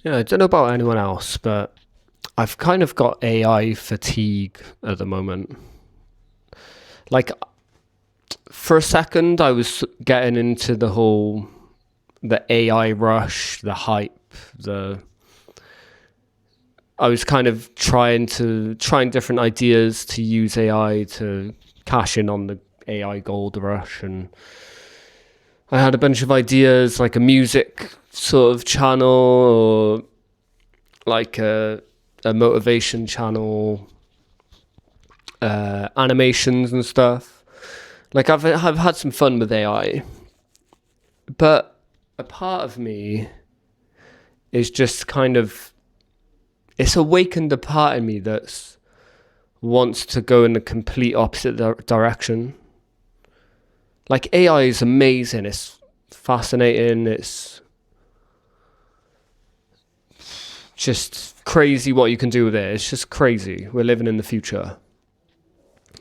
Yeah, I don't know about anyone else, but I've kind of got AI fatigue at the moment. Like, for a second, I was getting into the AI rush, the hype, the I was kind of trying different ideas to use AI to cash in on the AI gold rush, and I had a bunch of ideas like a music sort of channel or like a motivation channel, animations and stuff. Like I've had some fun with AI, but a part of me is just kind of it's awakened a part in me that wants to go in the complete opposite direction. Like AI is amazing. It's fascinating. It's just crazy what you can do with it. It's just crazy. We're living in the future.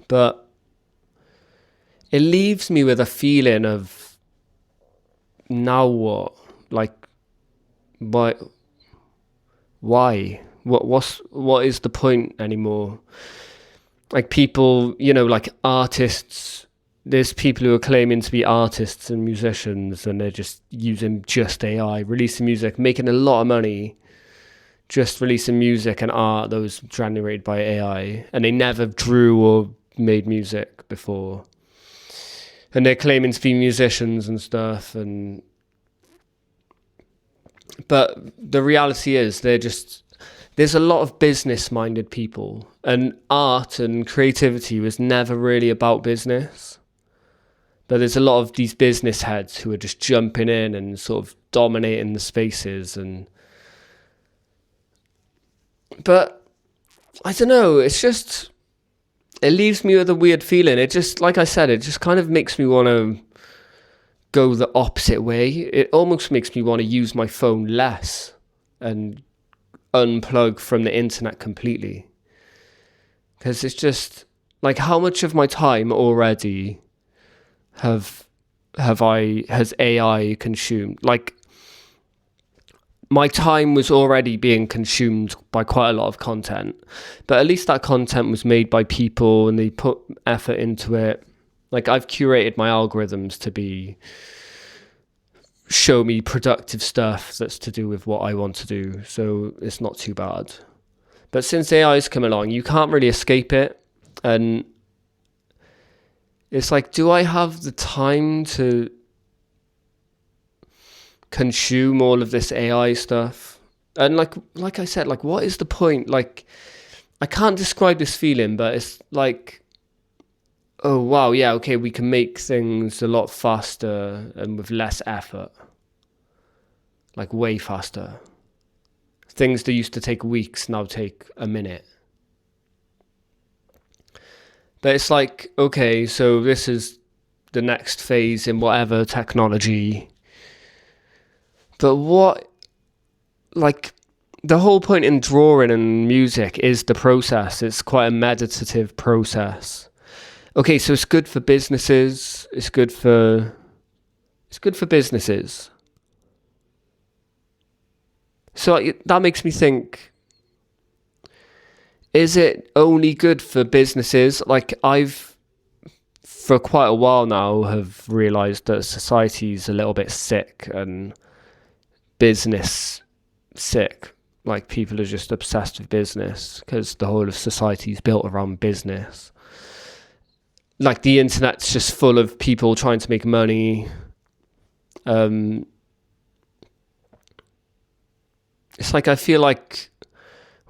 But it leaves me with a feeling of now what? Like what why? What is the point anymore? Like people, like artists, there's people who are claiming to be artists and musicians and they're just using just AI, releasing music, making a lot of money just releasing music and art that was generated by AI, and they never drew or made music before. And they're claiming to be musicians and stuff, and but the reality is there's a lot of business minded people, and art and creativity was never really about business. But there's a lot of these business heads who are just jumping in and sort of dominating the spaces. And but I don't know, it leaves me with a weird feeling. It just, like I said, it just kind of makes me want to go the opposite way. It almost makes me want to use my phone less and unplug from the internet completely. Because it's just like, how much of my time already have has AI consumed? Like, my time was already being consumed by quite a lot of content, but at least that content was made by people and they put effort into it. Like, I've curated my algorithms to be show me productive stuff that's to do with what I want to do, so it's not too bad. But since AI's come along, you can't really escape it, and it's like, do I have the time to consume all of this AI stuff? And like I said, like, what is the point? Like, I can't describe this feeling, but it's like, oh wow, yeah, okay, we can make things a lot faster and with less effort. Like, way faster. Things that used to take weeks now take a minute. But it's like, okay, so this is the next phase in whatever technology. But what, like, the whole point in drawing and music is the process. It's quite a meditative process. Okay, so it's good for businesses. It's good for businesses. So that makes me think, is it only good for businesses? Like, I've for quite a while now have realized that society's a little bit sick and business sick. Like, people are just obsessed with business because the whole of society is built around business. Like, the internet's just full of people trying to make money. Um, it's like, I feel like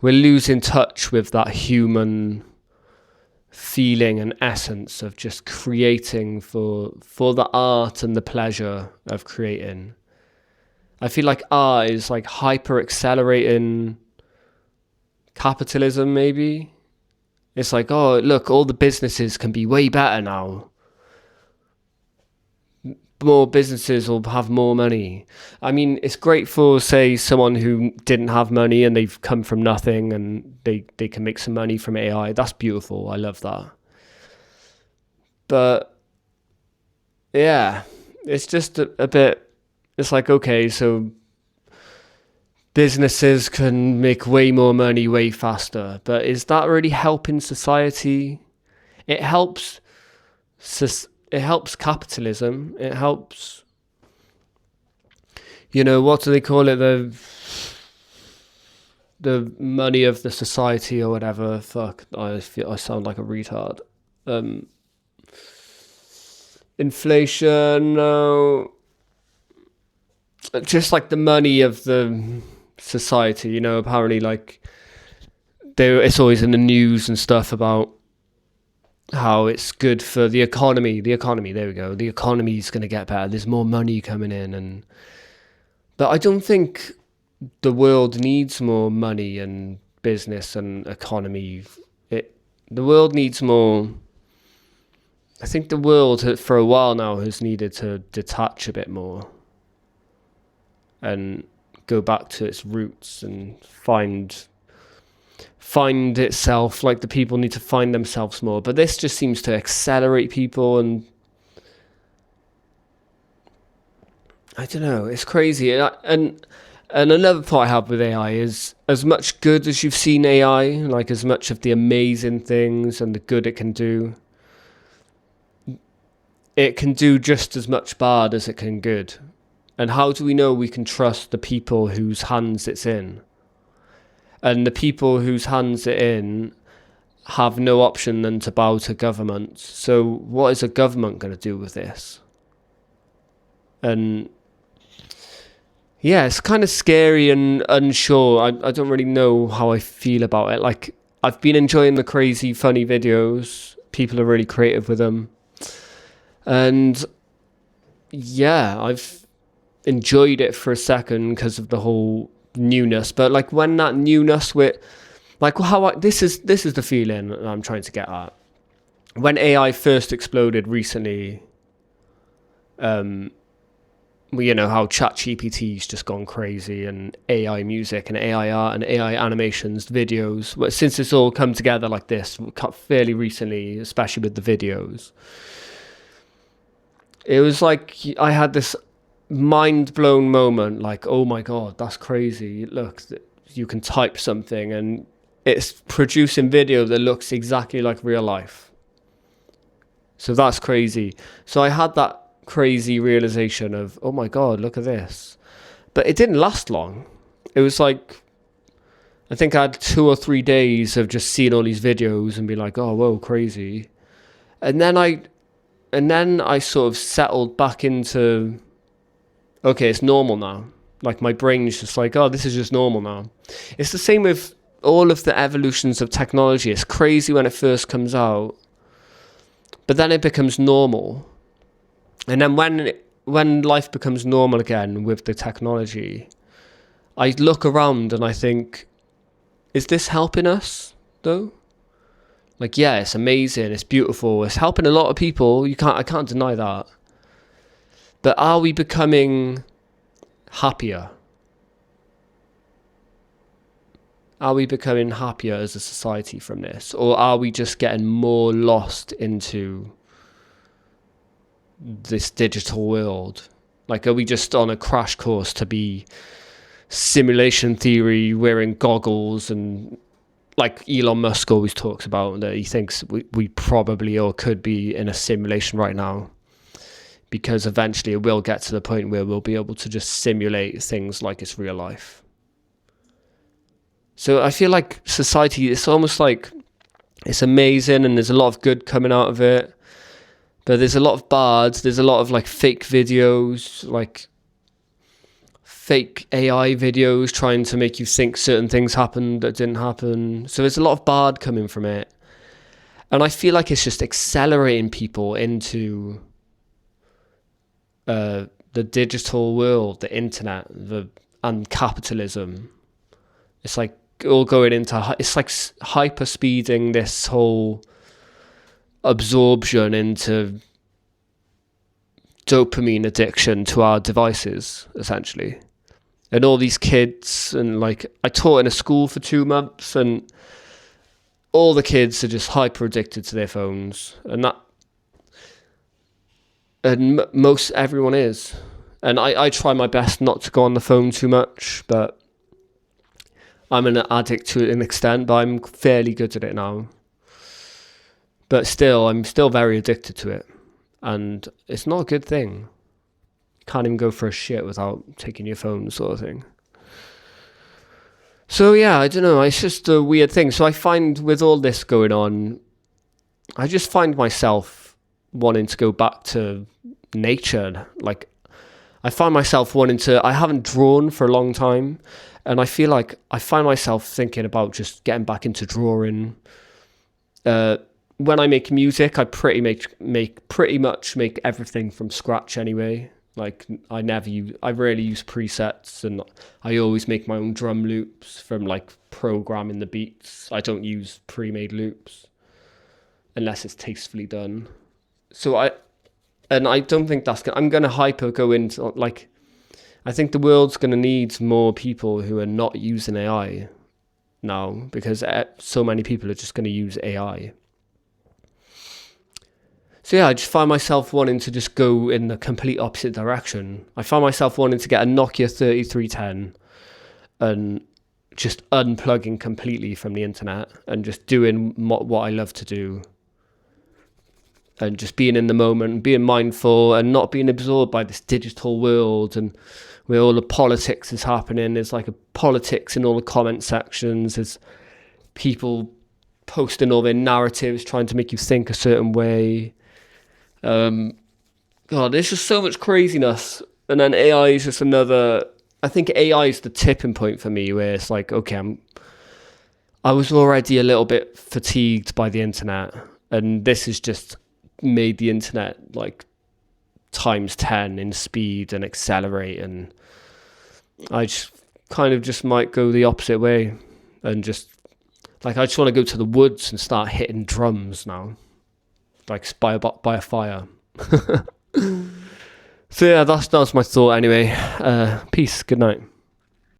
we're losing touch with that human feeling and essence of just creating for the art and the pleasure of creating. I feel like art is like hyper accelerating capitalism, maybe. It's like, oh, look, all the businesses can be way better now. More businesses will have more money. I mean, it's great for, say, someone who didn't have money and they've come from nothing and they can make some money from AI. That's beautiful. I love that. But yeah, it's just a bit, it's like, okay, so businesses can make way more money way faster. But is that really helping society? It helps. It helps capitalism. It helps. What do they call it? The money of the society or whatever. Fuck, I sound like a retard. Inflation, no. Just like the money of the society, apparently like it's always in the news and stuff about how it's good for the economy. The economy, there we go. The economy's going to get better. There's more money coming in, but I don't think the world needs more money and business and economy. The world needs more. I think the world for a while now has needed to detach a bit more and go back to its roots and find itself. Like, the people need to find themselves more, but this just seems to accelerate people, and I don't know, it's crazy. And another thought I have with AI is, as much good as you've seen AI, like as much of the amazing things and the good it can do just as much bad as it can good. And how do we know we can trust the people whose hands it's in? And the people whose hands it's in have no option than to bow to government. So what is a government going to do with this? And yeah, it's kind of scary and unsure. I don't really know how I feel about it. Like, I've been enjoying the crazy, funny videos. People are really creative with them. And yeah, I've enjoyed it for a second because of the whole newness. But like, when that newness with, like, this is the feeling I'm trying to get at. When AI first exploded recently, how ChatGPT's just gone crazy, and AI music and AI art and AI animations, videos. Well, since it's all come together like this fairly recently, especially with the videos, it was like I had this mind-blown moment, like, oh my God, that's crazy. Look, you can type something and it's producing video that looks exactly like real life. So that's crazy. So I had that crazy realization of, oh my God, look at this. But it didn't last long. It was like, I think I had 2 or 3 days of just seeing all these videos and be like, oh, whoa, crazy. And then I sort of settled back into, okay, it's normal now. Like, my brain's just like, oh, this is just normal now. It's the same with all of the evolutions of technology. It's crazy when it first comes out, but then it becomes normal. And then when life becomes normal again with the technology, I look around and I think, is this helping us though? Like, yeah, it's amazing, it's beautiful, it's helping a lot of people. I can't deny that. But are we becoming happier? Are we becoming happier as a society from this? Or are we just getting more lost into this digital world? Like, are we just on a crash course to be simulation theory, wearing goggles, and like Elon Musk always talks about, that he thinks we probably or could be in a simulation right now, because eventually it will get to the point where we'll be able to just simulate things like it's real life. So I feel like society, it's almost like it's amazing and there's a lot of good coming out of it, but there's a lot of bad. There's a lot of like fake videos, like fake AI videos trying to make you think certain things happened that didn't happen. So there's a lot of bad coming from it. And I feel like it's just accelerating people into the digital world, the internet, and capitalism. It's like all going into, it's like hyper speeding this whole absorption into dopamine addiction to our devices, essentially. And all these kids, and like, I taught in a school for 2 months, and all the kids are just hyper addicted to their phones, and most everyone is. And I try my best not to go on the phone too much, but I'm an addict to an extent, but I'm fairly good at it now. But still, I'm still very addicted to it. And it's not a good thing. Can't even go for a shit without taking your phone, sort of thing. So yeah, I don't know. It's just a weird thing. So I find with all this going on, I just find myself wanting to go back to nature. Like, I find myself I haven't drawn for a long time. And I feel like I find myself thinking about just getting back into drawing. When I make music, I pretty much make everything from scratch anyway. Like, I rarely use presets, and I always make my own drum loops from like programming the beats. I don't use pre-made loops unless it's tastefully done. So I don't think I'm gonna go into like, I think the world's gonna need more people who are not using AI now, because so many people are just gonna use AI. So yeah, I just find myself wanting to just go in the complete opposite direction. I find myself wanting to get a Nokia 3310 and just unplugging completely from the internet and just doing what I love to do. And just being in the moment, being mindful and not being absorbed by this digital world and where all the politics is happening. There's like a politics in all the comment sections. There's people posting all their narratives, trying to make you think a certain way. God, there's just so much craziness. And then AI is just I think AI is the tipping point for me, where it's like, okay, I was already a little bit fatigued by the internet, and this has just made the internet like times 10 in speed and accelerate, and I just might go the opposite way, and just like, I just want to go to the woods and start hitting drums now, like by a fire. So yeah, that's my thought anyway. Peace, good night.